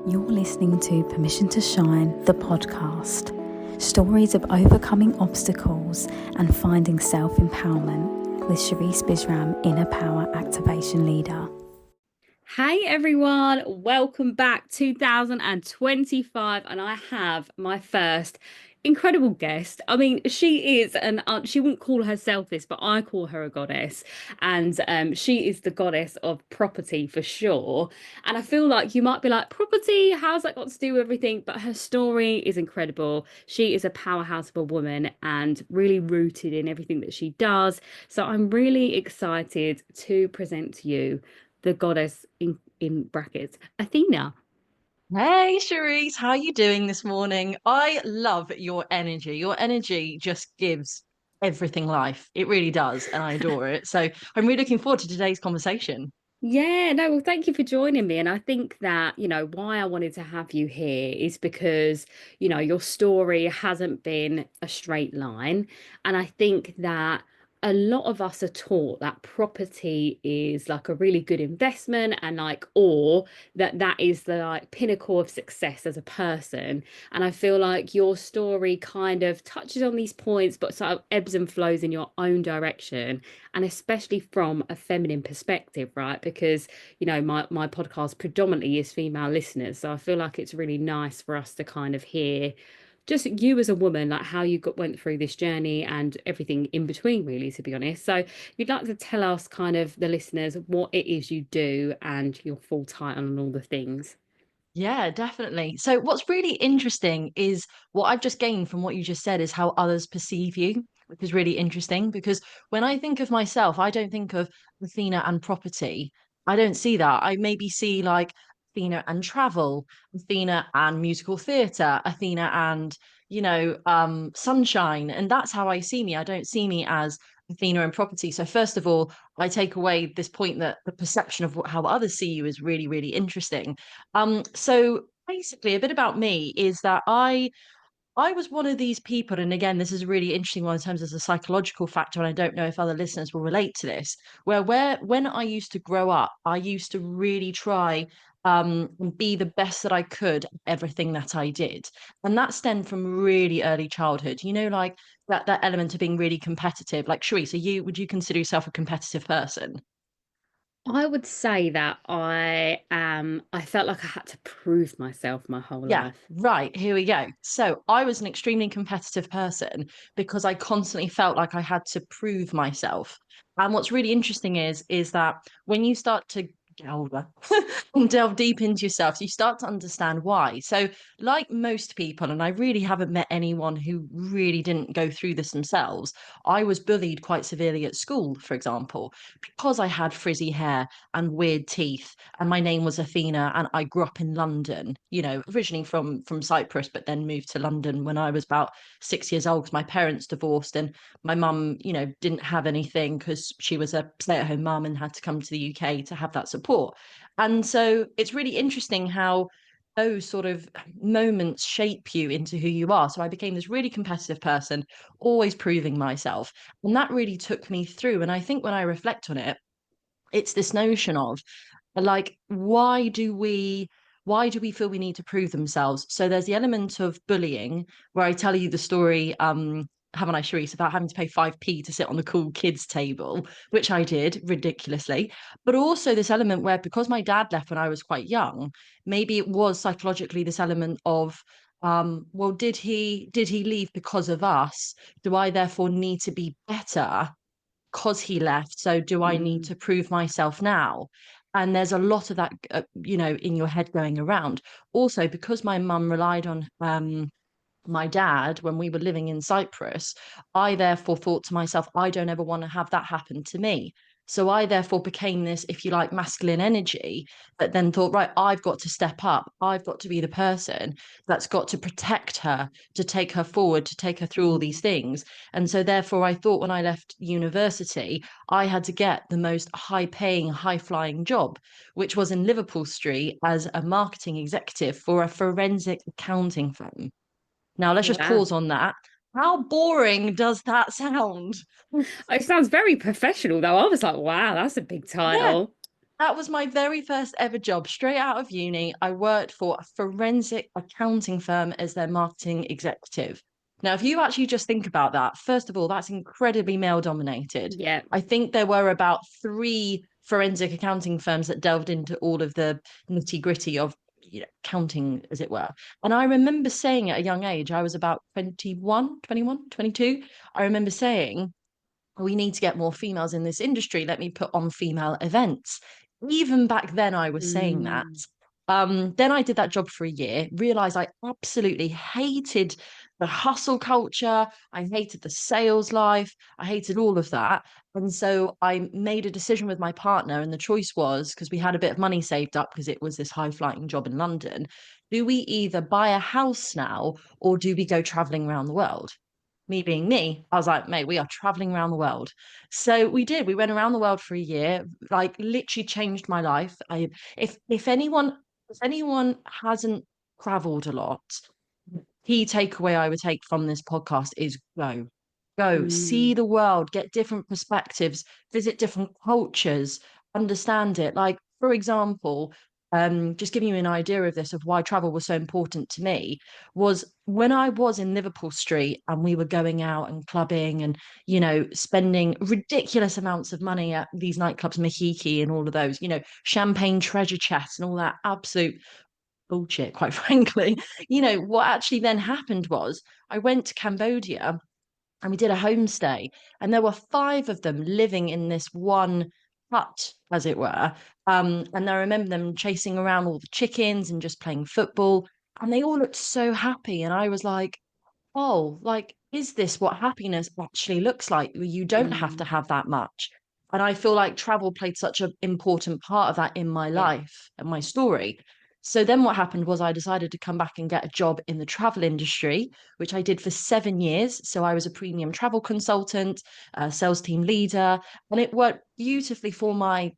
You're listening to Permission to Shine, the podcast. Stories of overcoming obstacles and finding self-empowerment with Sherisse Bisram, Inner Power Activation Leader. Hey everyone, welcome back 2025, and I have my first incredible guest. I mean, she is she wouldn't call herself this, but I call her a goddess, and she is the goddess of property for sure. And I feel like you might be like, property, how's that got to do with everything? But her story is incredible. She is a powerhouse of a woman and really rooted in everything that she does. So I'm really excited to present to you the goddess in brackets, Athena. Hey Sherisse, how are you doing this morning? I love your energy. Your energy just gives everything life. It really does, and I adore it. So I'm really looking forward to today's conversation. Yeah, no, well, thank you for joining me. And I think that, why I wanted to have you here is because, your story hasn't been a straight line. And I think that a lot of us are taught that property is like a really good investment and or that is the pinnacle of success as a person. And I feel like your story kind of touches on these points, but sort of ebbs and flows in your own direction, and especially from a feminine perspective, right? Because my podcast predominantly is female listeners, so I feel like it's really nice for us to kind of hear just you as a woman, like how you went through this journey and everything in between, really, to be honest. So if you'd like to tell us, kind of the listeners, what it is you do and your full title and all the things. Yeah, definitely. So what's really interesting is what I've just gained from what you just said is how others perceive you, which is really interesting because when I think of myself, I don't think of Athena and property. I don't see that. I maybe see like Athena and travel, Athena and musical theatre, Athena and, sunshine. And that's how I see me. I don't see me as Athena and property. So first of all, I take away this point that the perception of how others see you is really, really interesting. So basically, a bit about me is that I was one of these people, and again, this is a really interesting one in terms of the psychological factor, and I don't know if other listeners will relate to this, where when I used to grow up, I used to really try and be the best that I could at everything that I did. And that stemmed from really early childhood, like that element of being really competitive. Like Sharice, would you consider yourself a competitive person? I would say that I felt like I had to prove myself my whole Yeah, life. right. Here we go. So I was an extremely competitive person because I constantly felt like I had to prove myself. And what's really interesting is that when you start to get older and delve deep into yourself, you start to understand why. So, like most people, and I really haven't met anyone who really didn't go through this themselves, I was bullied quite severely at school, for example, because I had frizzy hair and weird teeth and my name was Athena and I grew up in London, originally from Cyprus, but then moved to London when I was about 6 years old because my parents divorced and my mum, didn't have anything because she was a stay-at-home mum and had to come to the UK to have that support. And so it's really interesting how those sort of moments shape you into who you are. So I became this really competitive person, always proving myself. And that really took me through. And I think when I reflect on it, it's this notion of like why do we feel we need to prove themselves? So there's the element of bullying where I tell you the story, haven't I, Sharice, about having to pay 5p to sit on the cool kids table, which I did ridiculously. But also this element where because my dad left when I was quite young, maybe it was psychologically this element of well, did he leave because of us? Do I therefore need to be better because he left? So do I need Mm. to prove myself now? And there's a lot of that, in your head going around. Also, because my mum relied on my dad when we were living in Cyprus, I therefore thought to myself, I don't ever want to have that happen to me. So I therefore became this, if you like, masculine energy that then thought, right, I've got to step up. I've got to be the person that's got to protect her, to take her forward, to take her through all these things. And so therefore I thought when I left university, I had to get the most high paying, high flying job, which was in Liverpool Street as a marketing executive for a forensic accounting firm. Now, let's just Wow. pause on that. How boring does that sound? It sounds very professional, though. I was like, wow, that's a big Yeah, title. That was my very first ever job. Straight out of uni, I worked for a forensic accounting firm as their marketing executive. Now, if you actually just think about that, first of all, that's incredibly male dominated. Yeah. I think there were about 3 forensic accounting firms that delved into all of the nitty gritty of accounting, as it were. And I remember saying at a young age, I was about 21, 22. I remember saying, we need to get more females in this industry. Let me put on female events. Even back then, I was saying that. Mm. Then I did that job for a year, realized I absolutely hated the hustle culture. I hated the sales life. I hated all of that. And so I made a decision with my partner, and the choice was, because we had a bit of money saved up because it was this high flying job in London, do we either buy a house now or do we go traveling around the world? Me being me, I was like, mate, we are traveling around the world. So we did. We went around the world for a year, like literally changed my life. If anyone hasn't traveled a lot, key takeaway I would take from this podcast is go, see Mm. the world, get different perspectives, visit different cultures, understand it. Like, for example, just giving you an idea of this, of why travel was so important to me, was when I was in Liverpool Street and we were going out and clubbing and, spending ridiculous amounts of money at these nightclubs, Mahiki and all of those, champagne treasure chest and all that absolute bullshit, quite frankly. What actually then happened was I went to Cambodia and we did a homestay, and there were 5 of them living in this one hut, as it were. And I remember them chasing around all the chickens and just playing football, and they all looked so happy. And I was like, oh, like, is this what happiness actually looks like? You don't have to Mm. have that much. And I feel like travel played such an important part of that in my Yeah. life and my story. So then what happened was I decided to come back and get a job in the travel industry, which I did for 7 years. So I was a premium travel consultant, a sales team leader, and it worked beautifully for my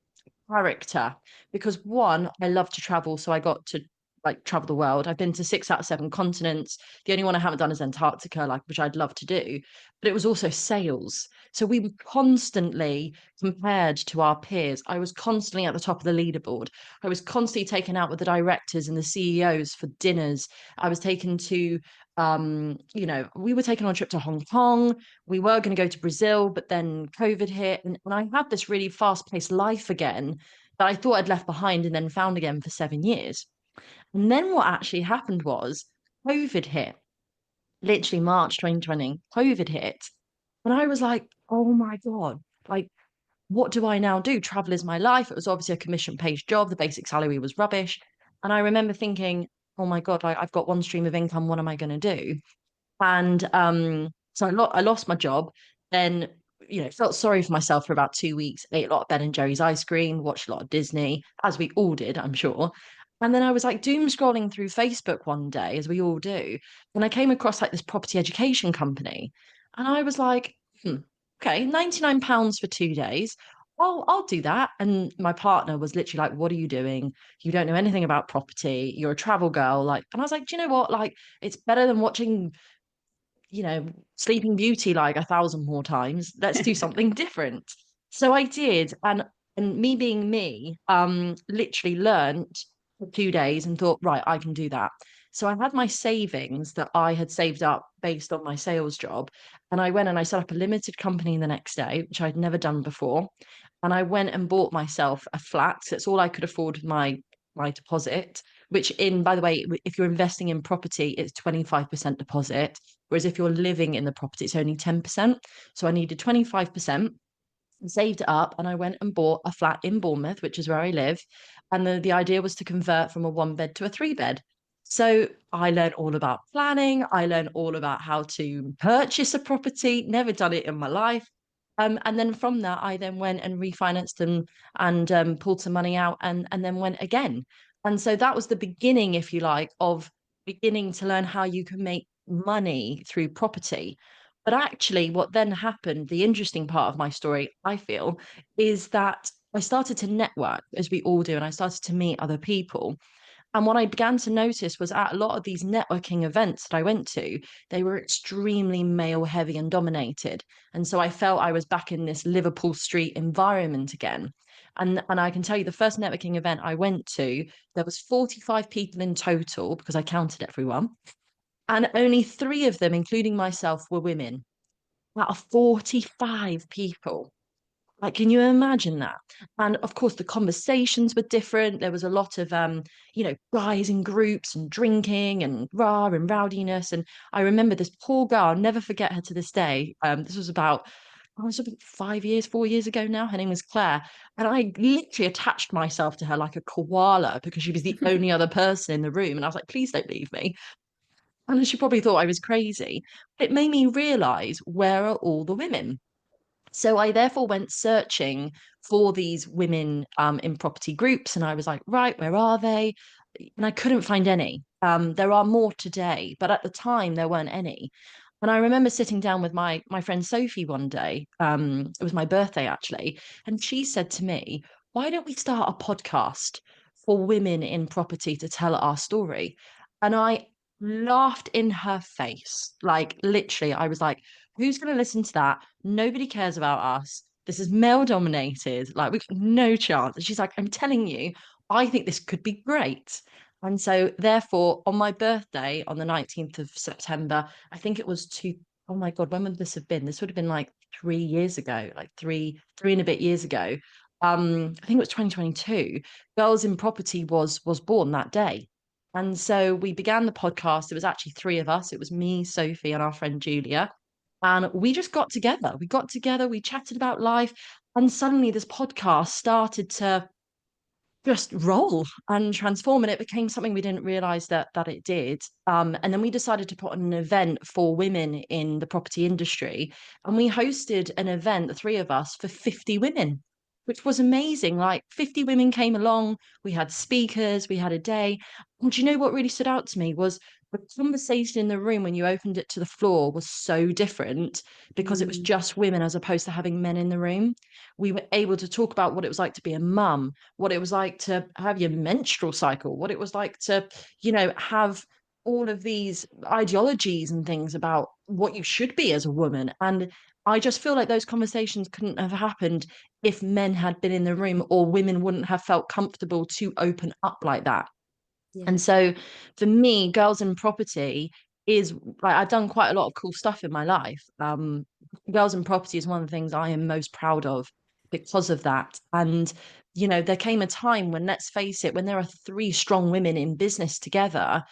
character because, one, I love to travel, so I got to like travel the world. I've been to 6 out of 7 continents. The only one I haven't done is Antarctica, like, which I'd love to do. But it was also sales, so we were constantly compared to our peers. I was constantly at the top of the leaderboard. I was constantly taken out with the directors and the CEOs for dinners. I was taken to we were taken on a trip to Hong Kong. We were going to go to Brazil, but then COVID hit. And I had this really fast paced life again that I thought I'd left behind and then found again for 7 years. And then what actually happened was COVID hit, literally March 2020, COVID hit. And I was like, oh my God, like, what do I now do? Travel is my life. It was obviously a commission based job. The basic salary was rubbish. And I remember thinking, oh my God, like, I've got one stream of income. What am I going to do? And so I lost my job. Then, felt sorry for myself for about 2 weeks. Ate a lot of Ben and Jerry's ice cream, watched a lot of Disney, as we all did, I'm sure. And then I was like doom scrolling through Facebook one day, as we all do, and I came across like this property education company, and I was like, okay, £99 for 2 days. I'll do that. And my partner was literally like, what are you doing? You don't know anything about property. You're a travel girl. Like, and I was like, do you know what? Like, it's better than watching Sleeping Beauty like 1,000 more times. Let's do something different. So I did, and me being me, literally learned for 2 days and thought, right, I can do that. So I had my savings that I had saved up based on my sales job, and I went and I set up a limited company the next day, which I'd never done before. And I went and bought myself a flat. That's all I could afford with my deposit, which, by the way, if you're investing in property, it's 25% deposit. Whereas if you're living in the property, it's only 10%. So I needed 25%, saved it up, and I went and bought a flat in Bournemouth, which is where I live. And the idea was to convert from a 1 bed to a 3 bed. So I learned all about planning. I learned all about how to purchase a property, never done it in my life. And then from that, I then went and refinanced and pulled some money out and then went again. And so that was the beginning, if you like, of beginning to learn how you can make money through property. But actually, what then happened, the interesting part of my story, I feel, is that I started to network, as we all do, and I started to meet other people. And what I began to notice was at a lot of these networking events that I went to, they were extremely male heavy and dominated. And so I felt I was back in this Liverpool Street environment again. And I can tell you the first networking event I went to, there was 45 people in total because I counted everyone. And only 3 of them, including myself, were women out of 45 people. Like, can you imagine that? And of course, the conversations were different. There was a lot of, guys in groups and drinking and rah and rowdiness. And I remember this poor girl, I'll never forget her to this day. This was about, I was about 4 years ago now. Her name was Claire. And I literally attached myself to her like a koala because she was the only other person in the room. And I was like, please don't leave me. And she probably thought I was crazy. It made me realize, where are all the women? So I therefore went searching for these women in property groups, and I was like, right, where are they? And I couldn't find any. There are more today, but at the time there weren't any. And I remember sitting down with my friend Sophie one day. It was my birthday actually, and she said to me, "Why don't we start a podcast for women in property to tell our story?" And I laughed in her face, like literally. I was like, "Who's going to listen to that? Nobody cares about us. This is male dominated. Like, we've got no chance." And she's like, "I'm telling you, I think this could be great." And so, therefore, on my birthday, on the 19th of September, I think it was oh my God, when would this have been? This would have been like 3 years ago, like three and a bit years ago. I think it was 2022. Girls in Property was born that day. And so we began the podcast. It was actually 3 of us. It was me, Sophie, and our friend Julia. And we just got together. We got together, we chatted about life, and suddenly this podcast started to just roll and transform, and it became something we didn't realize that it did. And then we decided to put on an event for women in the property industry, and we hosted an event, the 3 of us, for 50 women, which was amazing. Like, 50 women came along, we had speakers, we had a day. And do you know what really stood out to me was the conversation in the room when you opened it to the floor was so different because it was Mm. just women as opposed to having men in the room. We were able to talk about what it was like to be a mum, what it was like to have your menstrual cycle, what it was like to, have all of these ideologies and things about what you should be as a woman. And I just feel like those conversations couldn't have happened if men had been in the room, or women wouldn't have felt comfortable to open up like that. Yeah. And so for me, Girls in Property is like, I've done quite a lot of cool stuff in my life. Girls in Property is one of the things I am most proud of because of that. And, there came a time when, let's face it, when there are 3 strong women in business together,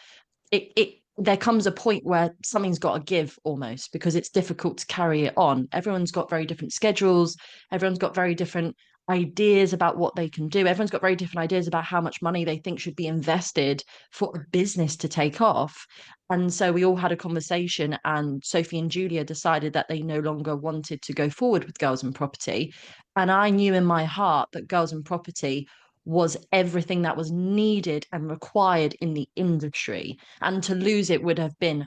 it there comes a point where something's got to give almost, because it's difficult to carry it on. Everyone's got very different schedules. Everyone's got very different ideas about what they can do. Everyone's got very different ideas about how much money they think should be invested for a business to take off. And so we all had a conversation, and Sophie and Julia decided that they no longer wanted to go forward with Girls in Property. And I knew in my heart that Girls in Property was everything that was needed and required in the industry. And to lose it would have been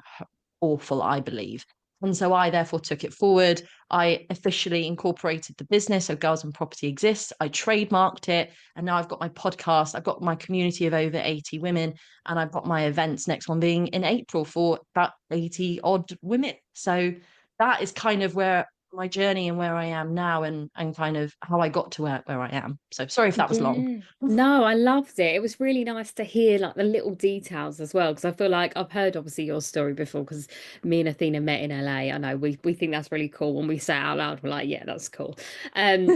awful, I believe. And so I therefore took it forward. I officially incorporated the business. So Girls in Property exists. I trademarked it. And now I've got my podcast. I've got my community of over 80 women. And I've got my events, next one being in April, for about 80 odd women. So that is kind of where my journey and where I am now, and kind of how I got to where I am. So sorry if that was long. Yeah. No, I loved it. It was really nice to hear like the little details as well, because I feel like I've heard obviously your story before, because me and Athena met in LA. I know we think that's really cool. When we say it out loud, we're like, yeah, that's cool. And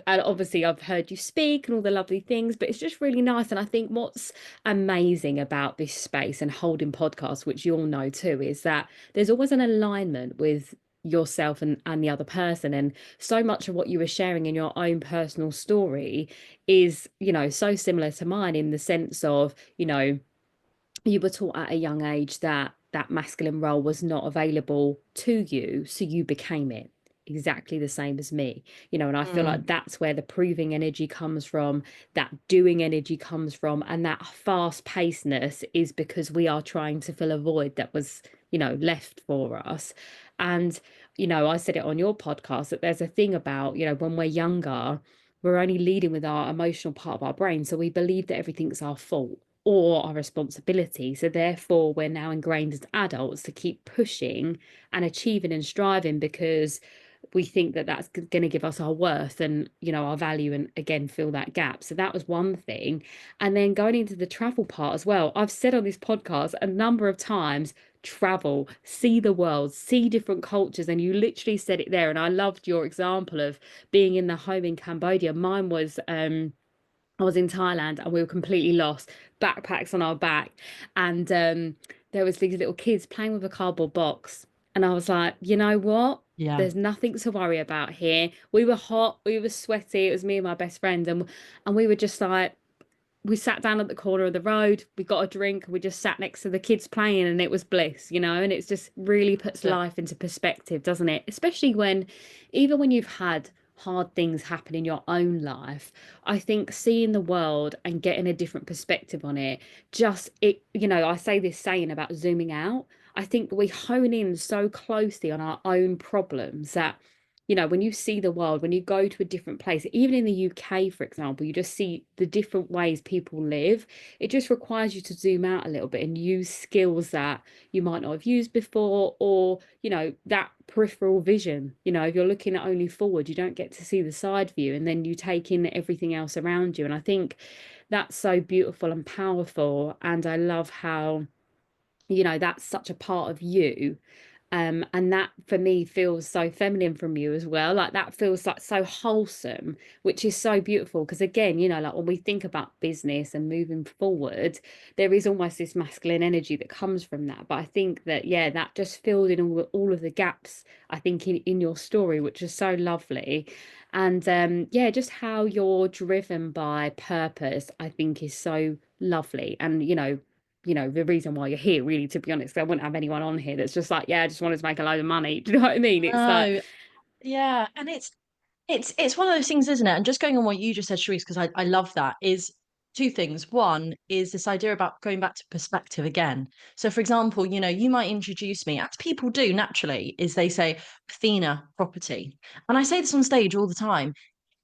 obviously I've heard you speak and all the lovely things, but it's just really nice. And I think what's amazing about this space and holding podcasts, which you all know too, is that there's always an alignment with yourself and the other person. And so much of what you were sharing in your own personal story is, so similar to mine, in the sense of, you were taught at a young age that that masculine role was not available to you, so you became it, exactly the same as me. And I feel Mm, like that's where the proving energy comes from, that doing energy comes from, and that fast pacedness is because we are trying to fill a void that was, left for us. And I said it on your podcast that there's a thing about, when we're younger, we're only leading with our emotional part of our brain, so we believe that everything's our fault or our responsibility. So therefore, we're now ingrained as adults to keep pushing and achieving and striving, because we think that that's going to give us our worth and, you know, our value, and again, fill that gap. So that was one thing. And then going into the travel part as well, I've said on this podcast a number of times, travel, see the world, see different cultures. And you literally said it there. And I loved your example of being in the home in Cambodia. Mine was, I was in Thailand and we were completely lost, backpacks on our back, and there was these little kids playing with a cardboard box, and I was like, you know what? Yeah. There's nothing to worry about here. We were hot, we were sweaty. It was me and my best friend, and we were just like, we sat down at the corner of the road, we got a drink, and we just sat next to the kids playing, and it was bliss, you know. And it's just really puts Yeah. life into perspective, doesn't it? Especially when, even when you've had hard things happen in your own life, I think seeing the world and getting a different perspective on it, just it, you know, I say this saying about zooming out. I think we hone in so closely on our own problems that, you know, when you see the world, when you go to a different place, even in the UK, for example, you just see the different ways people live. It just requires you to zoom out a little bit and use skills that you might not have used before, or, you know, that peripheral vision. You know, if you're looking at only forward, you don't get to see the side view, and then you take in everything else around you. And I think that's so beautiful and powerful. And I love how, you know, that's such a part of you, and that for me feels so feminine from you as well. Like that feels like so wholesome, which is so beautiful. Because again, you know, like when we think about business and moving forward, there is almost this masculine energy that comes from that. But I think that, yeah, that just filled in all of the gaps, I think, in your story, which is so lovely. And yeah, just how you're driven by purpose, I think, is so lovely. And you know, the reason why you're here, really, to be honest. I wouldn't have anyone on here that's just like, yeah, I just wanted to make a load of money. Do you know what I mean? It's like, No, yeah, and it's one of those things, isn't it? And just going on what you just said, Sharice, because I love that, is two things. One is this idea about going back to perspective again. So, for example, you know, you might introduce me, as people do naturally, is they say, Athena, property. And I say this on stage all the time.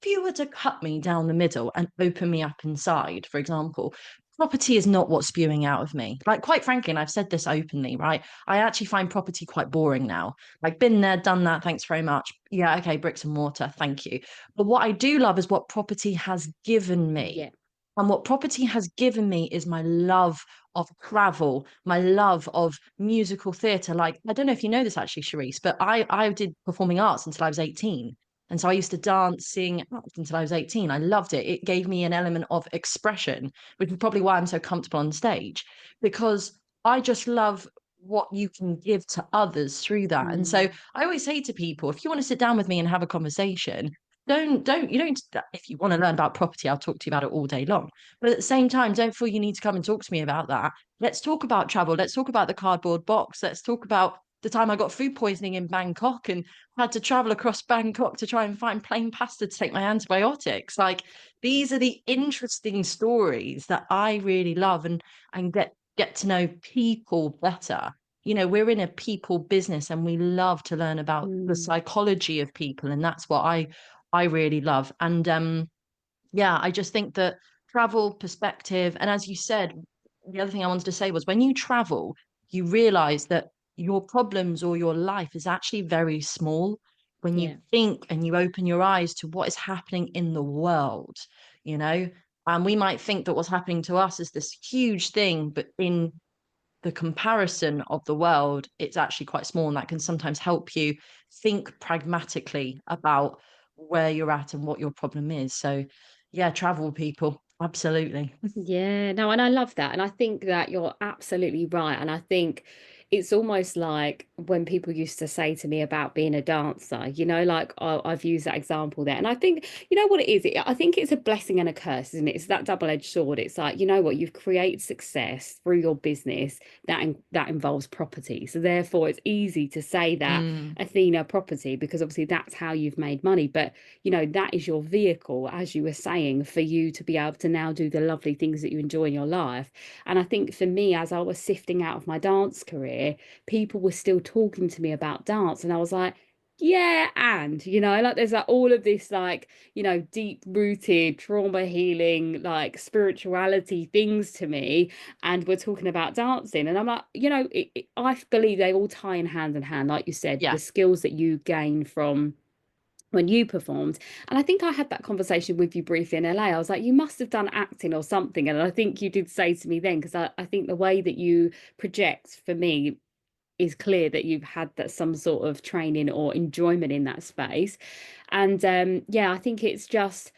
If you were to cut me down the middle and open me up inside, for example, property is not what's spewing out of me. Like, quite frankly, and I've said this openly, right? I actually find property quite boring now. Like, been there, done that. Thanks very much. Yeah, okay, bricks and mortar. Thank you. But what I do love is what property has given me. yeah, And what property has given me is my love of travel, my love of musical theatre. Like, I don't know if you know this actually, Charisse, but I did performing arts until I was 18. And so I used to dance, sing act until I was 18. I loved it. It gave me an element of expression, which is probably why I'm so comfortable on stage, because I just love what you can give to others through that. And so mm, I always say to people, if you want to sit down with me and have a conversation, you don't, if you want to learn about property, I'll talk to you about it all day long. But at the same time, don't feel you need to come and talk to me about that. Let's talk about travel. Let's talk about the cardboard box. Let's talk about the time I got food poisoning in Bangkok and had to travel across Bangkok to try and find plain pasta to take my antibiotics. Like, these are the interesting stories that I really love, and get to know people better. You know, we're in a people business and we love to learn about the mm, psychology of people, and that's what I really love. And yeah, I just think that travel, perspective, and as you said, the other thing I wanted to say was, when you travel, you realize that your problems or your life is actually very small when you yeah, think and you open your eyes to what is happening in the world, you know? And we might think that what's happening to us is this huge thing, but in the comparison of the world, it's actually quite small, and that can sometimes help you think pragmatically about where you're at and what your problem is. So, yeah, travel, people, absolutely. yeah. No, and I love that. And I think that you're absolutely right. And I think it's almost like when people used to say to me about being a dancer, you know, like I've used that example there. And I think, you know what it is? I think it's a blessing and a curse, isn't it? It's that double-edged sword. It's like, you know what? You've created success through your business that involves property. So therefore, it's easy to say that Mm, Athena property, because obviously that's how you've made money. But you know, that is your vehicle, as you were saying, for you to be able to now do the lovely things that you enjoy in your life. And I think for me, as I was sifting out of my dance career, people were still talking to me about dance. And I was like, yeah, and you know, like there's like all of this, like, you know, deep rooted trauma healing, like spirituality things to me. And we're talking about dancing. And I'm like, you know, I believe they all tie in hand, like you said, yeah, the skills that you gain from when you performed. And I think I had that conversation with you briefly in LA. I was like, you must have done acting or something. And I think you did say to me then, because I think the way that you project for me is clear that you've had that some sort of training or enjoyment in that space. And yeah, I think it's just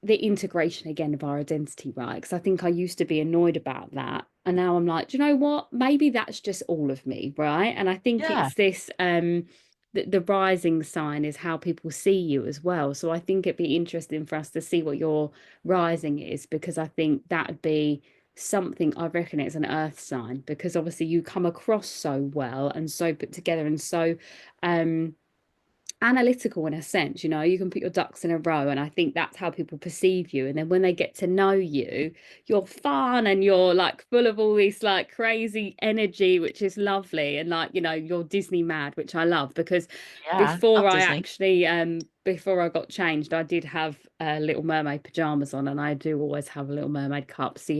the integration again of our identity, right? Because I think I used to be annoyed about that. And now I'm like, do you know what? Maybe that's just all of me, right? And I think Yeah. it's this the rising sign is how people see you as well. So I think it'd be interesting for us to see what your rising is, because I think that'd be something, I reckon it's an earth sign, because obviously you come across so well and so put together and so analytical in a sense. You can put your ducks in a row, and I think that's how people perceive you. And then when they get to know you, you're fun and you're like full of all this like crazy energy, which is lovely. And like, you're Disney mad, which I love, because Yeah, before love I Disney. actually before I got changed, I did have Little Mermaid pajamas on, and I do always have a Little Mermaid cup, so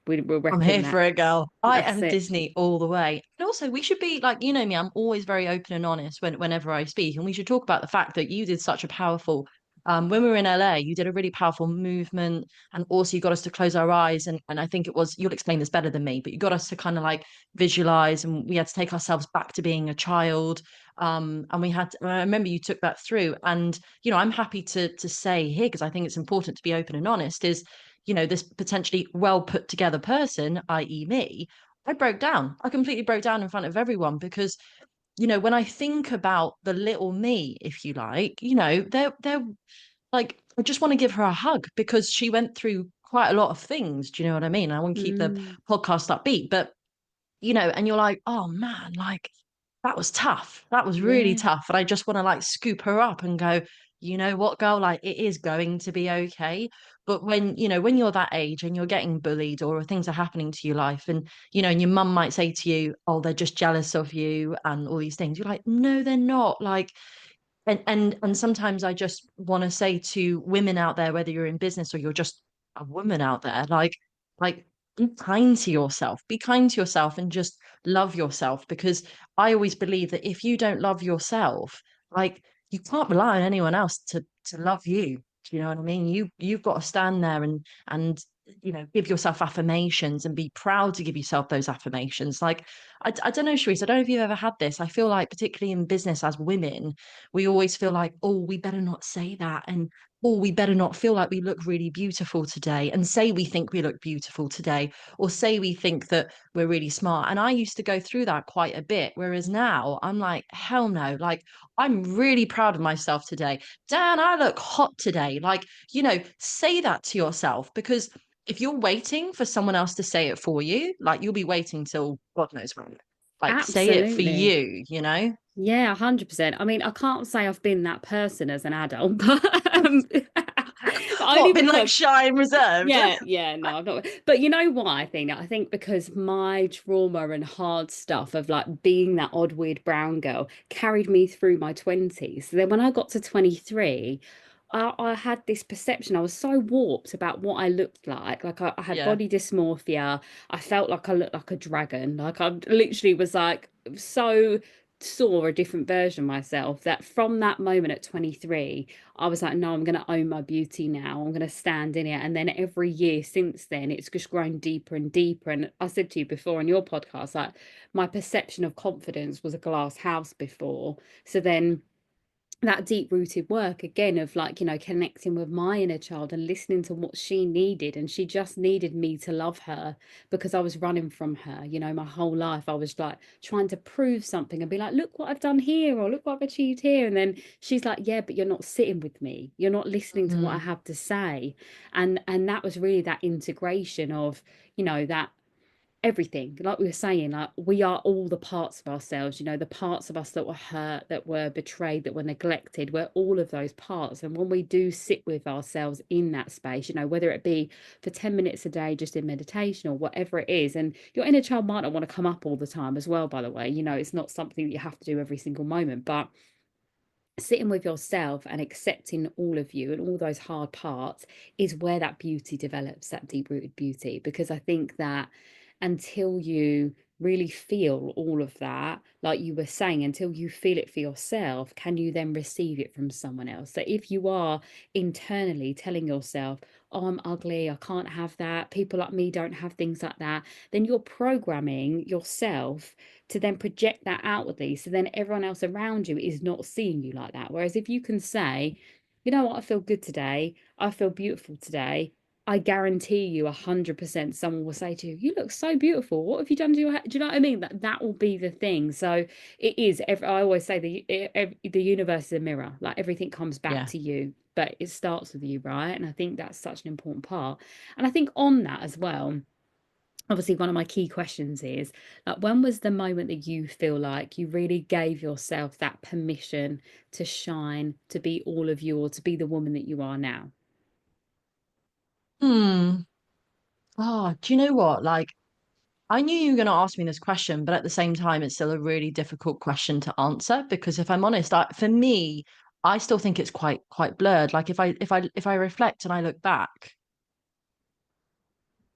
we'll I'm reckon here for it, girl. I that's am it. Disney all the way. And also, we should be like, me, I'm always very open and honest whenever I speak. And we should talk about the fact that you did such a powerful, when we were in LA, you did a really powerful movement. And also, you got us to close our eyes. And I think it was, you'll explain this better than me, but you got us to kind of like visualize, and we had to take ourselves back to being a child. And I remember you took that through. And, I'm happy to say here, because I think it's important to be open and honest, is this potentially well put together person, i.e., me, I broke down. I completely broke down in front of everyone because, when I think about the little me, if you like, they're like, I just want to give her a hug because she went through quite a lot of things. Do you know what I mean? I want to keep the Mm, podcast upbeat, but, and you're like, oh man, like, that was tough. That was really yeah. tough. And I just want to like scoop her up and go, you know what, girl, like it is going to be okay. But when you're that age and you're getting bullied or things are happening to your life and your mum might say to you, oh, they're just jealous of you and all these things, you're like, no, they're not. Like, and sometimes I just want to say to women out there, whether you're in business or you're just a woman out there, like be kind to yourself, be kind to yourself and just love yourself. Because I always believe that if you don't love yourself, like you can't rely on anyone else to love you. Do you know what I mean? You've got to stand there and give yourself affirmations and be proud to give yourself those affirmations. Like I don't know, Sherisse, I don't know if you've ever had this. I feel like particularly in business as women, we always feel like, oh, we better not say that. And oh, we better not feel like we look really beautiful today and say we think we look beautiful today or say we think that we're really smart. And I used to go through that quite a bit. Whereas now I'm like, hell no, like I'm really proud of myself today. Dan, I look hot today. Like, say that to yourself because if you're waiting for someone else to say it for you, like you'll be waiting till God knows when. Like, say it for Absolutely. you. Yeah, 100%. I mean, I can't say I've been that person as an adult, but only What, been like because shy and reserved? yeah, no, I'm not. But you know why I think that? I think because my trauma and hard stuff of like being that odd, weird brown girl carried me through my 20s. So then when I got to 23, I had this perception. I was so warped about what I looked like. Like I had Yeah. body dysmorphia. I felt like I looked like a dragon. Like I literally was like so saw a different version of myself that from that moment at 23 I was like, no, I'm going to own my beauty now. I'm going to stand in it. And then every year since then, it's just grown deeper and deeper. And I said to you before on your podcast, like my perception of confidence was a glass house before. So then that deep rooted work again of like connecting with my inner child and listening to what she needed, and she just needed me to love her because I was running from her. My whole life I was like trying to prove something and be like, look what I've done here, or look what I've achieved here. And then she's like, yeah, but you're not sitting with me, you're not listening to what I Mhm. have to say. And that was really that integration of that everything, like we were saying, like we are all the parts of ourselves, the parts of us that were hurt, that were betrayed, that were neglected. We're all of those parts. And when we do sit with ourselves in that space, whether it be for 10 minutes a day just in meditation or whatever it is, and your inner child might not want to come up all the time as well, by the way. It's not something that you have to do every single moment, but sitting with yourself and accepting all of you and all those hard parts is where that beauty develops, that deep rooted beauty. Because I think that until you really feel all of that, like you were saying, until you feel it for yourself, can you then receive it from someone else? So if you are internally telling yourself, oh, I'm ugly, I can't have that, people like me don't have things like that, then you're programming yourself to then project that outwardly. So then everyone else around you is not seeing you like that. Whereas if you can say, you know what, I feel good today, I feel beautiful today, I guarantee you 100% someone will say to you, you look so beautiful. What have you done to your hair? Do you know what I mean? That will be the thing. So it is, I always say the universe is a mirror. Like everything comes back Yeah. to you, but it starts with you, right? And I think that's such an important part. And I think on that as well, obviously one of my key questions is, like, when was the moment that you feel like you really gave yourself that permission to shine, to be all of you, or to be the woman that you are now? Hmm. Oh, do you know what? Like, I knew you were going to ask me this question, but at the same time, it's still a really difficult question to answer because if I'm honest, for me, I still think it's quite blurred. Like if I reflect and I look back,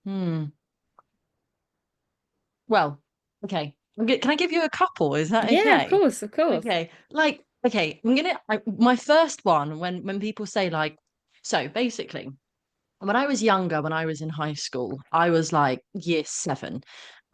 hmm. Well, okay. Can I give you a couple? Is that Yeah, of okay? course, of course. Okay. Like, okay, my first one when people say like, so basically, when I was younger, when I was in high school, I was like year seven.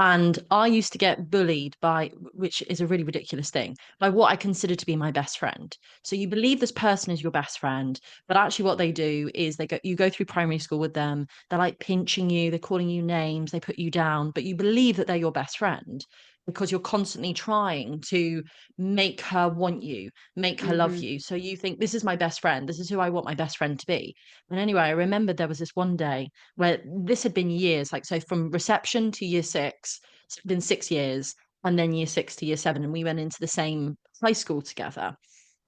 And I used to get bullied by, which is a really ridiculous thing, by what I consider to be my best friend. So you believe this person is your best friend, but actually what they do is you go through primary school with them. They're like pinching you, they're calling you names, they put you down, but you believe that they're your best friend because you're constantly trying to make her want you, make her love Mm-hmm. you. So you think, this is my best friend. This is who I want my best friend to be. And anyway, I remember there was this one day where this had been years, like so from reception to year six, it's been 6 years, and then year six to year seven, and we went into the same high school together.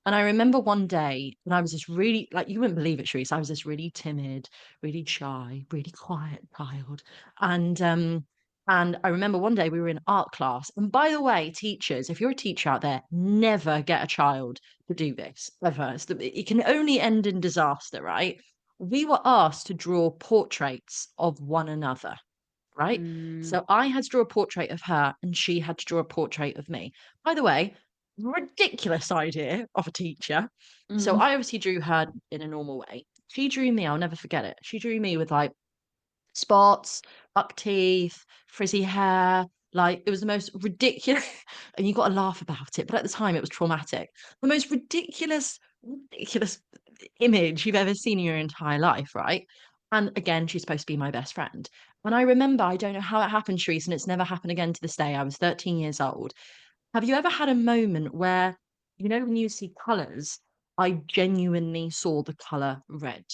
And I remember one day, and I was just really like you wouldn't believe it, Sherisse. I was this really timid, really shy, really quiet child. And I remember one day we were in art class. And by the way, teachers, if you're a teacher out there, never get a child to do this ever. It can only end in disaster, right? We were asked to draw portraits of one another, right? Mm, So I had to draw a portrait of her and she had to draw a portrait of me. By the way, ridiculous idea of a teacher. So mm. I obviously drew her in a normal way. She drew me, I'll never forget it. She drew me with like spots, buck teeth, frizzy hair. Like it was the most ridiculous, and you got to laugh about it. But at the time, it was traumatic. The most ridiculous image you've ever seen in your entire life, right? And again, she's supposed to be my best friend. And I remember, I don't know how it happened, Sharice, and it's never happened again to this day. I was 13 years old. Have you ever had a moment where, when you see colours, I genuinely saw the colour red?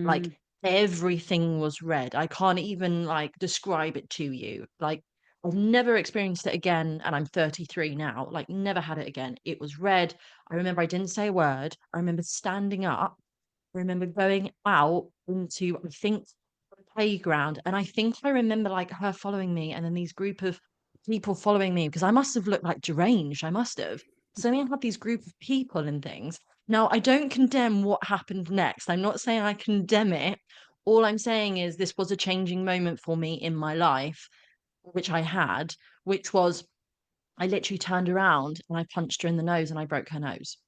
Like Mm. everything was red. I can't even like describe it to you. Like I've never experienced it again, and I'm 33 now. Like never had it again. It was red. I remember I didn't say a word. I remember standing up. I remember going out into, I think, the playground. And I think I remember like her following me and then these group of people following me because I must have looked like deranged. I must have. So then I had these group of people and things. Now, I don't condemn what happened next. I'm not saying I condemn it. All I'm saying is this was a changing moment for me in my life, which I had, which was I literally turned around and I punched her in the nose and I broke her nose.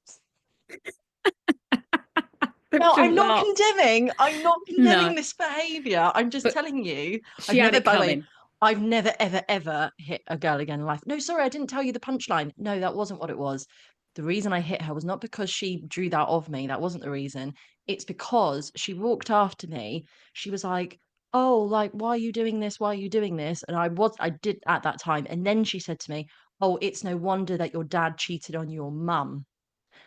That No, I'm shouldn't not laugh. condemning. I'm not condemning No, this behavior. I'm just but telling you, she had it by the way, coming. I've never, ever, ever hit a girl again in life. No, sorry, I didn't tell you the punchline. No, that wasn't what it was. The reason I hit her was not because she drew that of me. That wasn't the reason. It's because she walked after me. She was like, oh, like, why are you doing this? Why are you doing this? And I did at that time. And then she said to me, oh, it's no wonder that your dad cheated on your mum.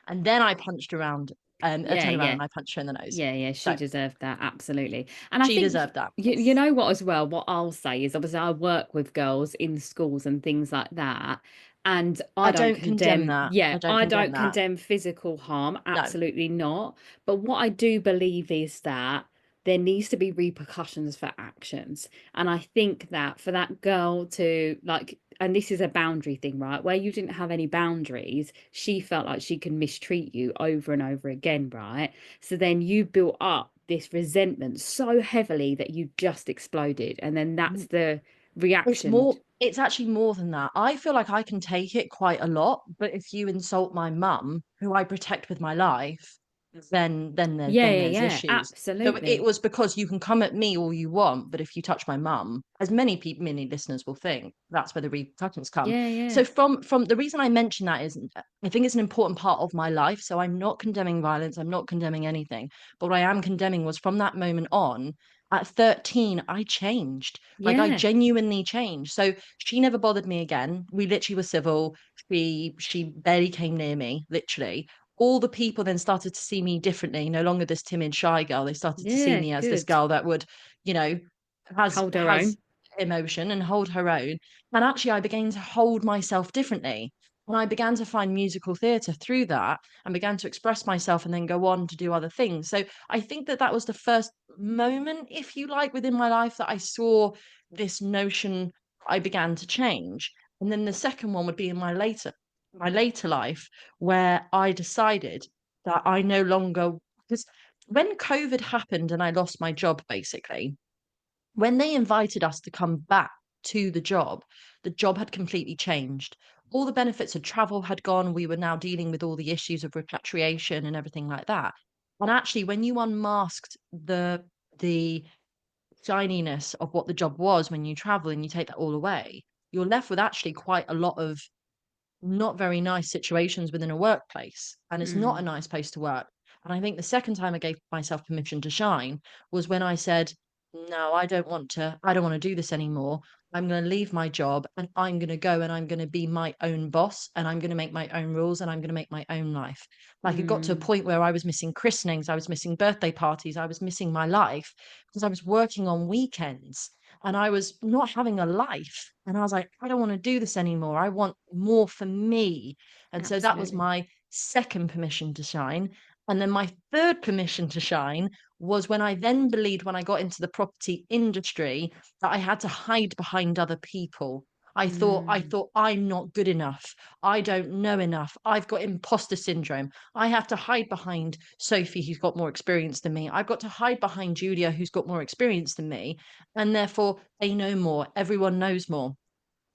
And then I punched around, I Yeah, turned around yeah. and I punched her in the nose. Yeah, yeah, she So deserved that, absolutely. And I she think deserved that. you know what as well, what I'll say is obviously I work with girls in schools and things like that. And I I don't don't condemn condemn, that. yeah, I don't I condemn don't that. condemn physical harm, No. absolutely not. But what I do believe is that there needs to be repercussions for actions. And I think that for that girl to like, and this is a boundary thing, right? Where you didn't have any boundaries, she felt like she could mistreat you over and over again, right? So then you built up this resentment so heavily that you just exploded. And then that's Mm, the reaction. It's actually more than that. I feel like I can take it quite a lot, but if you insult my mum, who I protect with my life, Yeah, then yeah, there's yeah, issues. So it absolutely. was because you can come at me all you want, but if you touch my mum, as many listeners will think, that's where the repercussions come. Yeah, yeah. So from the reason I mention that is I think it's an important part of my life. So I'm not condemning violence, I'm not condemning anything. But what I am condemning was from that moment on, at 13, I changed. Like I Yeah. genuinely changed. So she never bothered me again. We literally were civil. She barely came near me, literally. All the people then started to see me differently, no longer this timid, shy girl. They started to see Yeah, me as this good. girl that would, you know, Hold our has own. emotion and hold her own. And actually I began to hold myself differently. And I began to find musical theatre through that and began to express myself and then go on to do other things. So I think that that was the first moment, if you like, within my life that I saw this notion I began to change. And then the second one would be in my later life, where I decided that I no longer, because when COVID happened and I lost my job, basically, when they invited us to come back to the job had completely changed. All the benefits of travel had gone. We were now dealing with all the issues of repatriation and everything like that. And actually, when you unmasked the shininess of what the job was when you travel and you take that all away, you're left with actually quite a lot of not very nice situations within a workplace, and it's not a Mm, nice place to work. And I think the second time I gave myself permission to shine was when I said, no, I don't want to do this anymore. I'm going to leave my job and I'm going to go and I'm going to be my own boss and I'm going to make my own rules and I'm going to make my own life. Like it got to a mm, point where I was missing christenings, I was missing birthday parties, I was missing my life because I was working on weekends and I was not having a life. And I was like, I don't want to do this anymore. I want more for me. And so that was absolutely. my second permission to shine. And then my third permission to shine was when I then believed, when I got into the property industry, that I had to hide behind other people. I Mm, thought I'm not good enough. I don't know enough. I've got imposter syndrome. I have to hide behind Sophie, who's got more experience than me. I've got to hide behind Julia, who's got more experience than me. And therefore, they know more. Everyone knows more.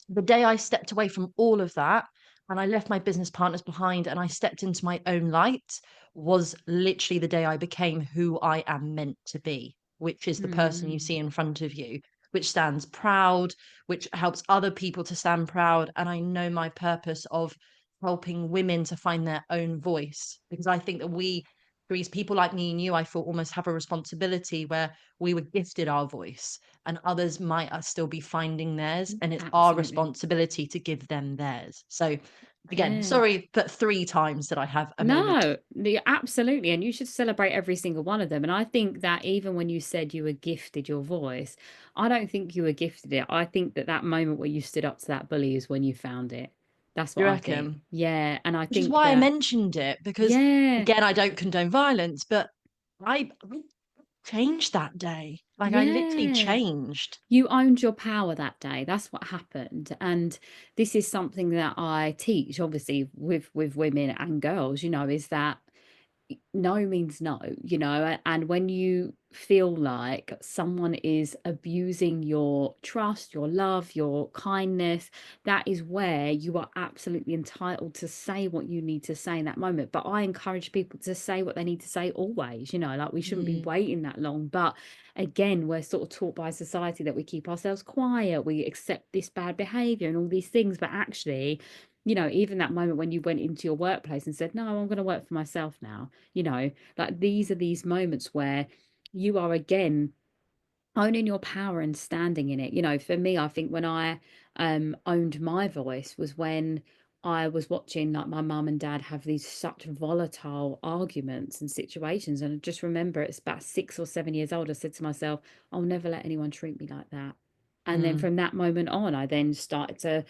The day I stepped away from all of that and I left my business partners behind and I stepped into my own light was literally the day I became who I am meant to be, which is the person you see mm, in front of you, which stands proud, which helps other people to stand proud. And I know my purpose of helping women to find their own voice because I think that these people like me and you, I feel almost have a responsibility where we were gifted our voice and others might still be finding theirs and it's our absolutely. responsibility to give them theirs. So again, Yeah. sorry, but three times that I have a moment. No, absolutely. And you should celebrate every single one of them. And I think that even when you said you were gifted your voice, I don't think you were gifted it. I think that that moment where you stood up to that bully is when you found it. That's what You I think. reckon? Yeah. And I Which is think why I that, mentioned it because yeah, again, I don't condone violence, but I changed that day. Like I literally yeah. changed. You owned your power that day. That's what happened. And this is something that I teach, obviously, with women and girls, is that no means no, and when you feel like someone is abusing your trust, your love, your kindness, that is where you are absolutely entitled to say what you need to say in that moment. But I encourage people to say what they need to say always, like we shouldn't be Mm, waiting that long. But again, we're sort of taught by society that we keep ourselves quiet, we accept this bad behavior and all these things, but actually, even that moment when you went into your workplace and said, no, I'm going to work for myself now, like these are these moments where you are again owning your power and standing in it. For me, I think when I owned my voice was when I was watching like my mum and dad have these such volatile arguments and situations. And I just remember it's about 6 or 7 years old, I said to myself, I'll never let anyone treat me like that. And then mm, from that moment on, I then started to,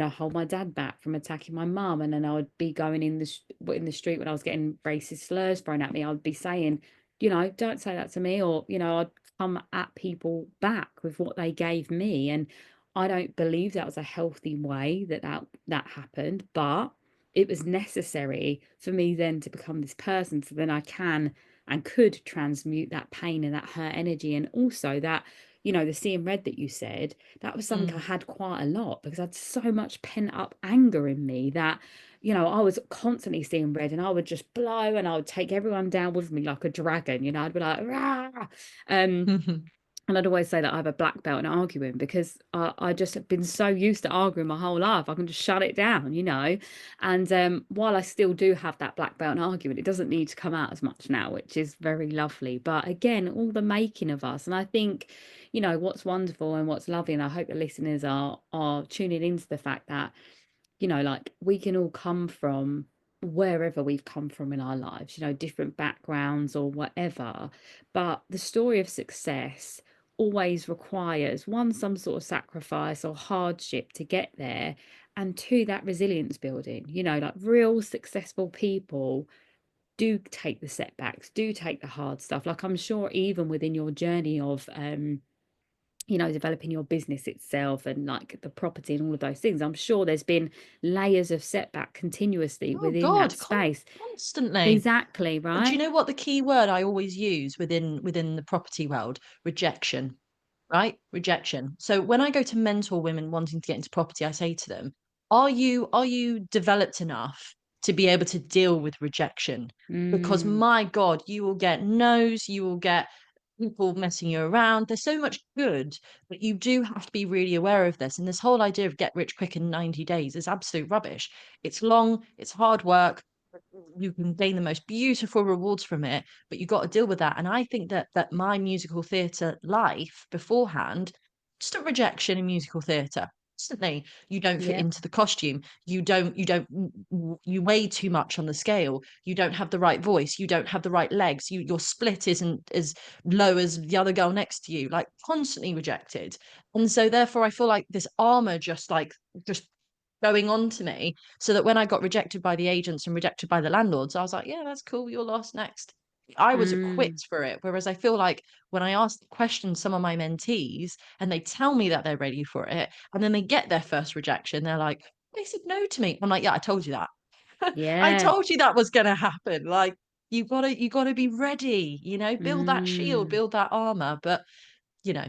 hold my dad back from attacking my mum. And then I would be going in the street when I was getting racist slurs thrown at me. I would be saying, don't say that to me, or, I'd come at people back with what they gave me. And I don't believe that was a healthy way that happened, but it was necessary for me then to become this person so then I can and could transmute that pain and that hurt energy, and also that the seeing red that you said, that was something I Mm. had quite a lot because I had so much pent up anger in me that, I was constantly seeing red and I would just blow and I would take everyone down with me like a dragon, I'd be like, rah! And I'd always say that I have a black belt in arguing because I just have been so used to arguing my whole life. I can just shut it down. And while I still do have that black belt in arguing, it doesn't need to come out as much now, which is very lovely. But again, all the making of us. And I think, what's wonderful and what's lovely, and I hope the listeners are tuning into the fact that like we can all come from wherever we've come from in our lives, different backgrounds or whatever. But the story of success always requires one, some sort of sacrifice or hardship to get there, and two, that resilience building. Like real successful people do take the setbacks, do take the hard stuff. Like I'm sure even within your journey of developing your business itself and like the property and all of those things, I'm sure there's been layers of setback continuously Oh within that God, space. constantly. Exactly, And do you right? know what the key word I always use within the property world? Rejection, right? Rejection. So when I go to mentor women wanting to get into property, I say to them, are you developed enough to be able to deal with rejection? Because Mm, my God, you will get no's, you will get people messing you around. There's so much good, but you do have to be really aware of this. And this whole idea of get rich quick in 90 days is absolute rubbish. It's long, it's hard work. You can gain the most beautiful rewards from it, but you got to deal with that. And I think that my musical theatre life beforehand, just a rejection in musical theatre. Instantly, you don't fit yeah. into the costume. You weigh too much on the scale. You don't have the right voice. You don't have the right legs. Your split isn't as low as the other girl next to you. Like constantly rejected, and so therefore I feel like this armor just going on to me, so that when I got rejected by the agents and rejected by the landlords, I was like, yeah, that's cool, you're lost, next. I was Mm, equipped for it. Whereas I feel like when I ask questions some of my mentees and they tell me that they're ready for it, and then they get their first rejection, they're like, they said no to me. I'm like, yeah, I told you that. I yeah. told you that was gonna happen. Like you gotta be ready, build that shield, Mm. build that armor. But yeah.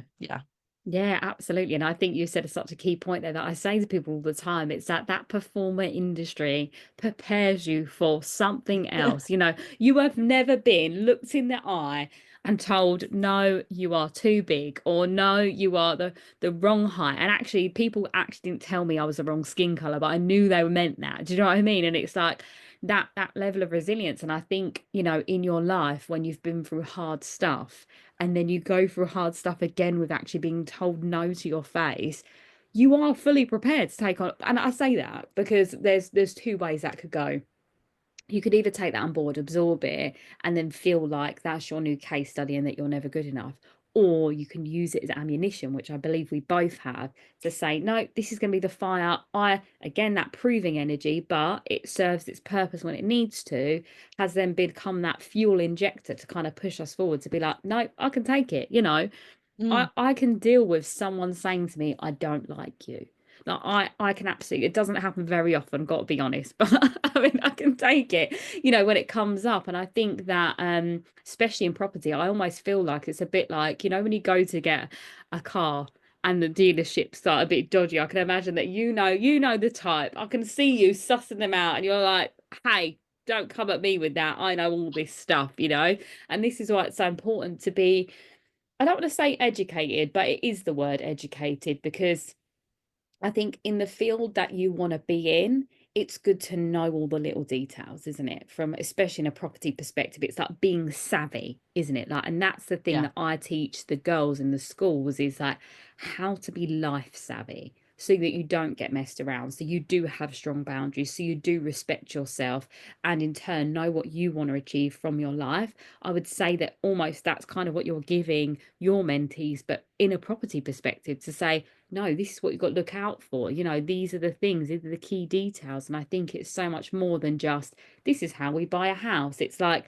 Yeah, absolutely. And I think you said such a key point there that I say to people all the time. It's that performer industry prepares you for something else. You have never been looked in the eye and told, no, you are too big, or no, you are the wrong height. And actually, people actually didn't tell me I was the wrong skin color, but I knew they meant that. Do you know what I mean? And it's like that level of resilience. And I think, in your life, when you've been through hard stuff, and then you go through hard stuff again with actually being told no to your face, you are fully prepared to take on. And I say that because there's two ways that could go. You could either take that on board, absorb it, and then feel like that's your new case study and that you're never good enough. Or you can use it as ammunition, which I believe we both have, to say, no, this is going to be the fire. Again, that proving energy, but it serves its purpose when it needs to, has then become that fuel injector to kind of push us forward to be like, no, I can take it. Mm. I can deal with someone saying to me, I don't like you. Like I can absolutely, it doesn't happen very often, got to be honest, but I mean I can take it, when it comes up. And I think that especially in property, I almost feel like it's a bit like, when you go to get a car and the dealerships start a bit dodgy. I can imagine that you know the type. I can see you sussing them out and you're like, hey, don't come at me with that. I know all this stuff. And this is why it's so important to be, I don't want to say educated, but it is the word educated, because I think in the field that you want to be in, it's good to know all the little details, isn't it? From especially in a property perspective, it's like being savvy, isn't it? Like, and that's the thing Yeah. that I teach the girls in the schools is like how to be life savvy so that you don't get messed around. So you do have strong boundaries. So you do respect yourself and in turn know what you want to achieve from your life. I would say that almost that's kind of what you're giving your mentees, but in a property perspective to say, no, this is what you've got to look out for. These are the things, these are the key details. And I think it's so much more than just this is how we buy a house. It's like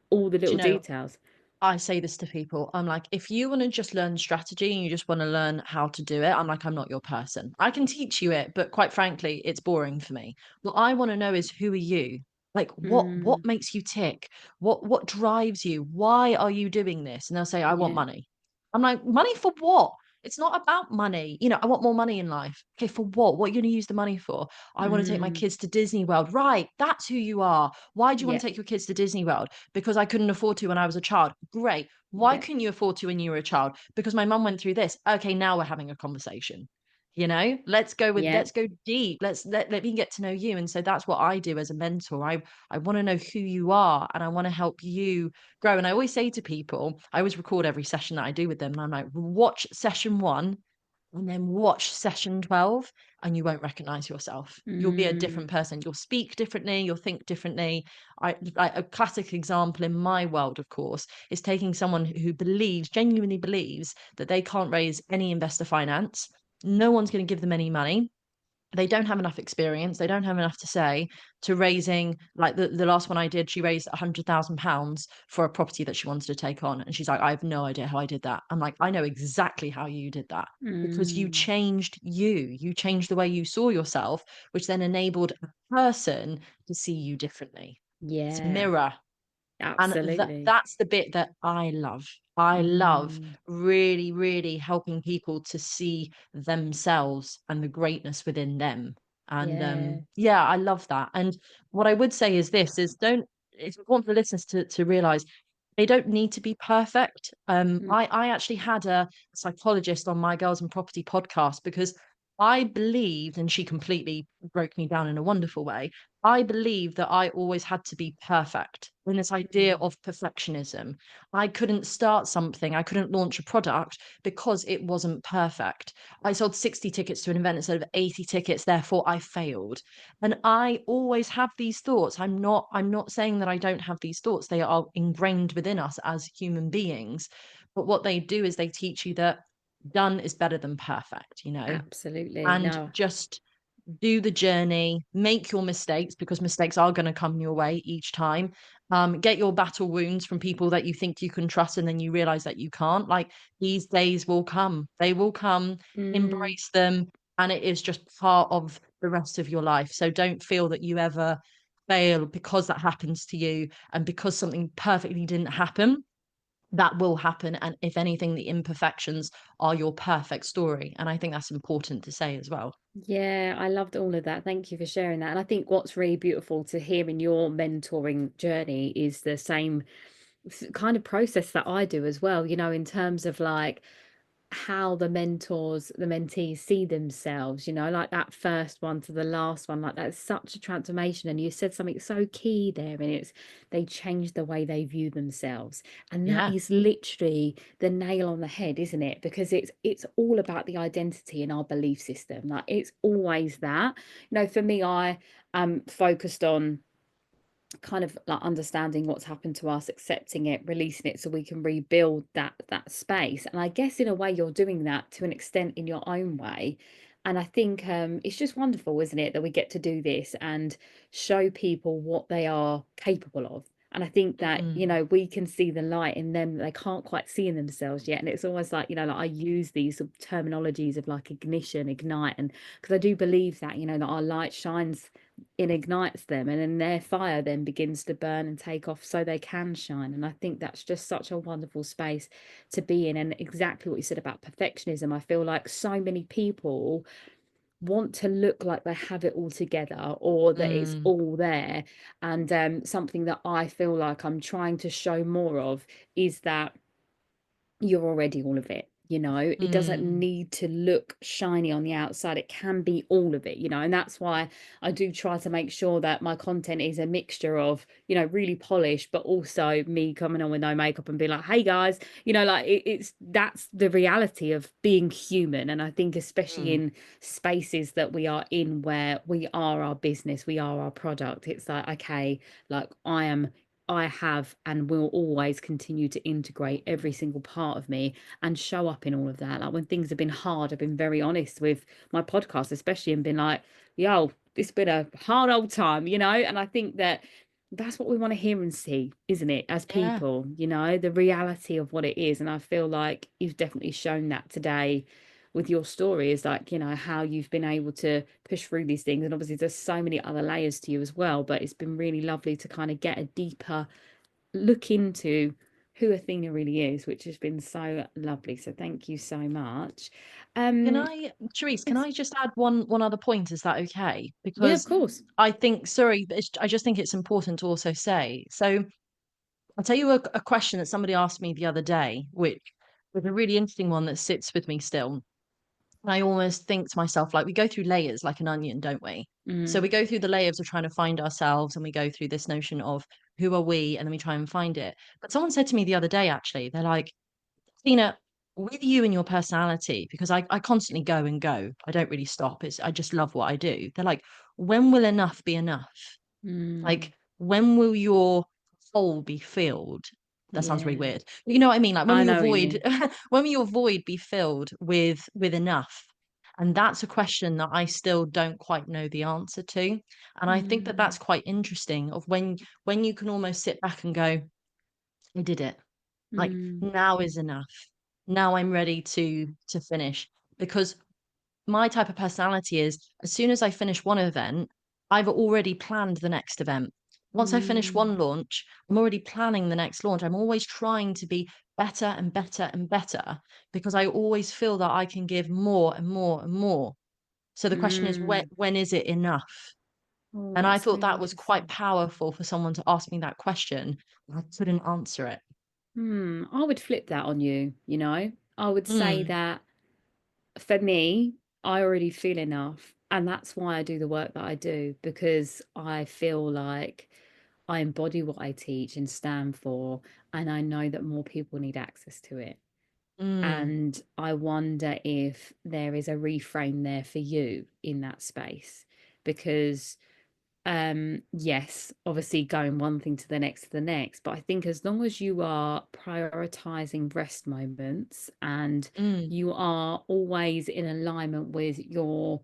all the Do little you know, details. I say this to people. I'm like, if you want to just learn strategy and you just want to learn how to do it, I'm like, I'm not your person. I can teach you it, but quite frankly, it's boring for me. What I want to know is, who are you? Like, what Mm, makes you tick? What drives you? Why are you doing this? And they'll say, I want yeah. money. I'm like, money for what? It's not about money. You know, I want more money in life. Okay, for what? What are you going to use the money for? I want to take my Mm, kids to Disney World. Right. That's who you are. Why do you want yeah, to take your kids to Disney World? Because I couldn't afford to when I was a child. Great. Why yeah, couldn't you afford to when you were a child? Because my mum went through this. Okay, now we're having a conversation. You know, let's yeah. go deep. Let me get to know you. And so that's what I do as a mentor. I want to know who you are, and I want to help you grow. And I always say to people, I always record every session that I do with them. And I'm like, watch session 1 and then watch session 12, and you won't recognize yourself. You'll be a different Mm, person. You'll speak differently. You'll think differently. A classic example in my world, of course, is taking someone who genuinely believes that they can't raise any investor finance. No one's going to give them any money. They don't have enough experience, they don't have enough to say, to raising, like the last one I did, she raised £100,000 for a property that she wanted to take on, and she's like, I have no idea how I did that. I'm like, I know exactly how you did that, because mm, you changed the way you saw yourself, which then enabled a person to see you differently. It's a yeah, mirror. And absolutely. that's the bit that I love. I love Mm, really, really helping people to see themselves and the greatness within them. And yeah. yeah, I love that. And what I would say is this is don't it's important for listeners to realize they don't need to be perfect. Mm, I actually had a psychologist on my Girls and Property podcast because I believed, and she completely broke me down in a wonderful way. I believed that I always had to be perfect. In this idea mm, of perfectionism, I couldn't start something, I couldn't launch a product because it wasn't perfect. I sold 60 tickets to an event instead of 80 tickets, therefore I failed. And I always have these thoughts. I'm not saying that I don't have these thoughts. They are ingrained within us as human beings. But what they do is they teach you that done is better than perfect, you know, absolutely. and No. just do the journey, make your mistakes, because mistakes are going to come your way each time. Get your battle wounds from people that you think you can trust, and then you realize that you can't. Like, these days will come, they will come, Mm, embrace them, and it is just part of the rest of your life. So don't feel that you ever fail because that happens to you, and because something perfectly didn't happen. That will happen, and if anything, the imperfections are your perfect story, and I think that's important to say as well. yeah, I loved all of that. Thank you for sharing that. And I think what's really beautiful to hear in your mentoring journey is the same kind of process that I do as well, you know, in terms of like how the mentors, the mentees see themselves, you know, like that first one to the last one, like that's such a transformation. And you said something so key there, and it's they change the way they view themselves. And that Yeah. is literally the nail on the head, isn't it? Because it's all about the identity in our belief system. Like it's always that. You know, for me, I am focused on kind of like understanding what's happened to us, accepting it, releasing it so we can rebuild that space. And I guess in a way you're doing that to an extent in your own way. And I think it's just wonderful, isn't it, that we get to do this and show people what they are capable of. And I think that, you Mm, know, we can see the light in them that they can't quite see in themselves yet. And it's almost like, you know, like I use these sort of terminologies of like ignition, ignite, and because I do believe that, you know, that our light shines, it ignites them, and then their fire then begins to burn and take off so they can shine. And I think that's just such a wonderful space to be in. And exactly what you said about perfectionism, I feel like so many people want to look like they have it all together or that it's mm, all there. And something that I feel like I'm trying to show more of is that you're already all of it. You know, it doesn't mm, need to look shiny on the outside. It can be all of it, you know, and that's why I do try to make sure that my content is a mixture of, you know, really polished, but also me coming on with no makeup and be like, hey guys, you know, like it's that's the reality of being human. And I think, especially mm, in spaces that we are in where we are our business, we are our product, it's like, okay, like I have and will always continue to integrate every single part of me and show up in all of that. Like when things have been hard, I've been very honest with my podcast, especially, and been like, yo, it's been a hard old time, you know? And I think that that's what we want to hear and see, isn't it? As yeah. people, you know, the reality of what it is. And I feel like you've definitely shown that today with your story, is like, you know, how you've been able to push through these things. And obviously there's so many other layers to you as well, but it's been really lovely to kind of get a deeper look into who Athena really is, which has been so lovely. So thank you so much. Sherisse, can Yes. I just add one other point? Is that okay? Yeah, of Because course. I think, sorry, but I just think it's important to also say. So I'll tell you a question that somebody asked me the other day, which was a really interesting one that sits with me still. And I almost think to myself, like, we go through layers like an onion, don't we? So Mm, we go through the layers of trying to find ourselves, and we go through this notion of who are we, and then we try and find it. But someone said to me the other day, actually, they're like, Tina, with you and your personality, because I constantly go and go. I don't really stop. I just love what I do. They're like, when will enough be enough? mm, Like, when will your hole be filled? That sounds really yeah, weird. But you know what I mean? Like, when I will your know what you void, mean. when will your void be filled with enough? And that's a question that I still don't quite know the answer to. And I think that Mm, that's quite interesting of when you can almost sit back and go, I did it. Like, mm, now is enough. Now I'm ready to finish. Because my type of personality is, as soon as I finish one event, I've already planned the next event. Once I finish mm, one launch, I'm already planning the next launch. I'm always trying to be better and better and better because I always feel that I can give more and more and more. So the question is, mm. when is it enough? Oh, And I that's so thought that was quite interesting. powerful for someone to ask me that question. I couldn't answer it. I would flip that on you, you know? I would say Mm, that for me, I already feel enough. And that's why I do the work that I do, because I feel like I embody what I teach and stand for. And I know that more people need access to it. mm, And I wonder if there is a reframe there for you in that space. Because yes, obviously going one thing to the next, but I think as long as you are prioritizing rest moments and mm, you are always in alignment with your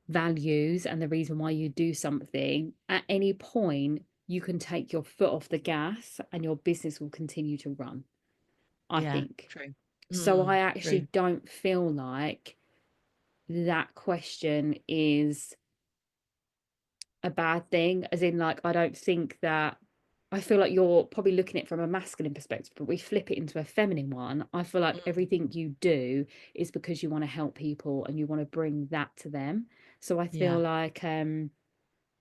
values and the reason why you do something, at any point you can take your foot off the gas and your business will continue to run, I yeah, think. true. So I True. actually don't feel like that question is a bad thing, as in, like, I don't think that, I feel like you're probably looking at it from a masculine perspective, but we flip it into a feminine one. I feel like Mm, everything you do is because you want to help people and you want to bring that to them. So I feel yeah, like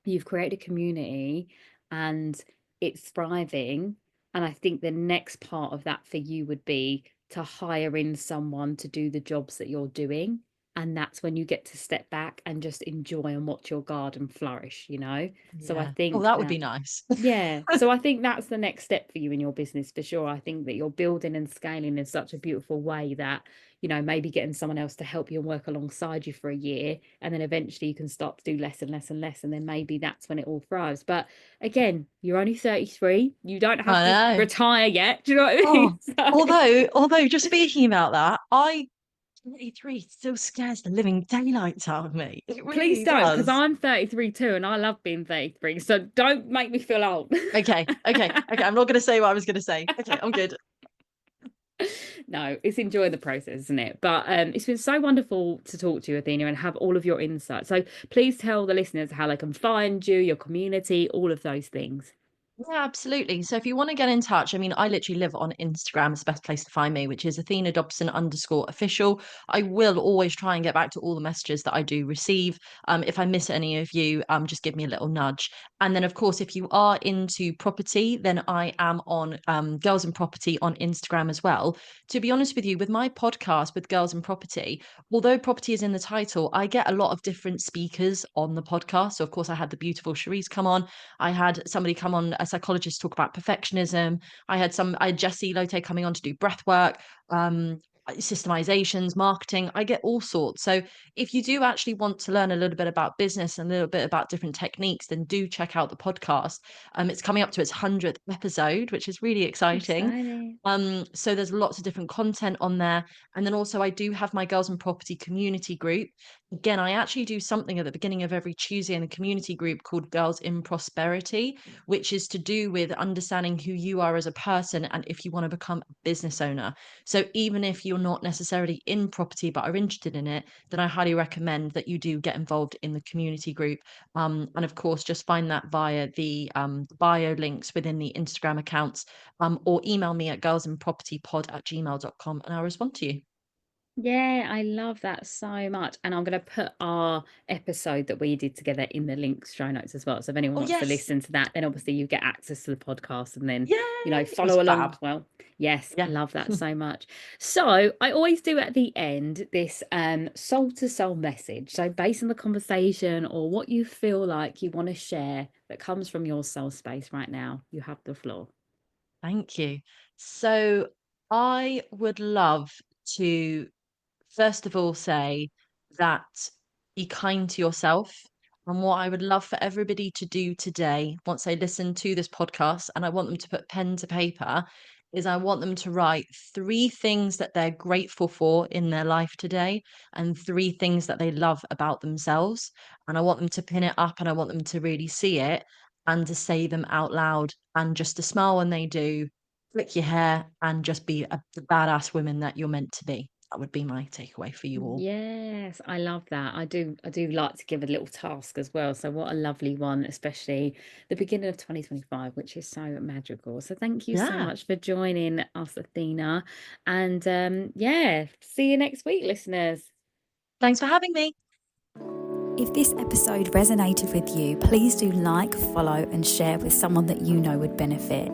you've created a community and it's thriving. And I think the next part of that for you would be to hire in someone to do the jobs that you're doing. And that's when you get to step back and just enjoy and watch your garden flourish, you know? So I yeah. Oh, think that would that be nice. yeah. So I think that's the next step for you in your business for sure. I think that you're building and scaling in such a beautiful way that, you know, maybe getting someone else to help you and work alongside you for a year. And then eventually you can start to do less and less and less. And then maybe that's when it all thrives. But again, you're only 33. You don't have I to know. retire yet. Do you know what I Oh, mean? So although just speaking about that, 23 still scares the living daylights out of me. It please really don't, because does. I'm 33 too and I love being 33. So don't make me feel old. Okay. I'm not going to say what I was going to say. Okay, I'm good. No, it's enjoying the process, isn't it? But it's been so wonderful to talk to you, Athena, and have all of your insights. So please tell the listeners how they can find you, your community, all of those things. Yeah, absolutely. So if you want to get in touch, I mean, I literally live on Instagram. It's the best place to find me, which is Athena Dobson _official. I will always try and get back to all the messages that I do receive. If I miss any of you, just give me a little nudge. And then, of course, if you are into property, then I am on Girls and Property on Instagram as well. To be honest with you, with my podcast with Girls and Property, although property is in the title, I get a lot of different speakers on the podcast. So, of course, I had the beautiful Sherisse come on. I had somebody come on, a psychologist, talk about perfectionism. I had Jessie Lote coming on to do breath work, systemizations, marketing. I get all sorts. So if you do actually want to learn a little bit about business and a little bit about different techniques, then do check out the podcast. It's coming up to its 100th episode, which is really exciting. Exciting. So there's lots of different content on there. And then also I do have my Girls and Property community group. Again, I actually do something at the beginning of every Tuesday in a community group called Girls in Prosperity, which is to do with understanding who you are as a person and if you want to become a business owner. So even if you're not necessarily in property but are interested in it, then I highly recommend that you do get involved in the community group. And of course, just find that via the bio links within the Instagram accounts, or email me at girlsinpropertypod@gmail.com and I'll respond to you. Yeah, I love that so much. And I'm going to put our episode that we did together in the links show notes as well. So if anyone Oh, wants to yes. listen to that, then obviously you get access to the podcast and then, Yay! It was follow along fab. as well. Yes, Yeah. love that so much. So I always do at the end this soul to soul message. So based on the conversation or what you feel like you want to share that comes from your soul space right now, you have the floor. Thank you. So I would love to first of all say that be kind to yourself. And what I would love for everybody to do today, once they listen to this podcast, and I want them to put pen to paper, is I want them to write 3 things that they're grateful for in their life today and 3 things that they love about themselves. And I want them to pin it up and I want them to really see it and to say them out loud and just to smile when they do, flick your hair and just be the badass woman that you're meant to be. That would be my takeaway for you all. Yes, I love that. I do like to give a little task as well. So what a lovely one, especially the beginning of 2025, which is so magical. So thank you so Yeah. much for joining us, Athena. And yeah, see you next week, listeners. Thanks for having me. If this episode resonated with you, please do like, follow, and share with someone that you know would benefit.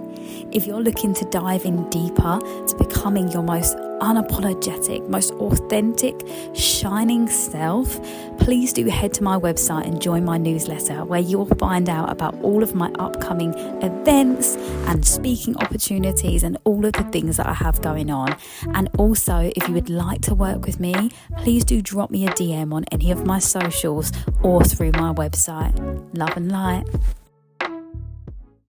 If you're looking to dive in deeper to becoming your most unapologetic, most authentic, shining self, please do head to my website and join my newsletter, where you'll find out about all of my upcoming events and speaking opportunities and all of the things that I have going on. And also, if you would like to work with me, please do drop me a DM on any of my socials or through my website. Love and light.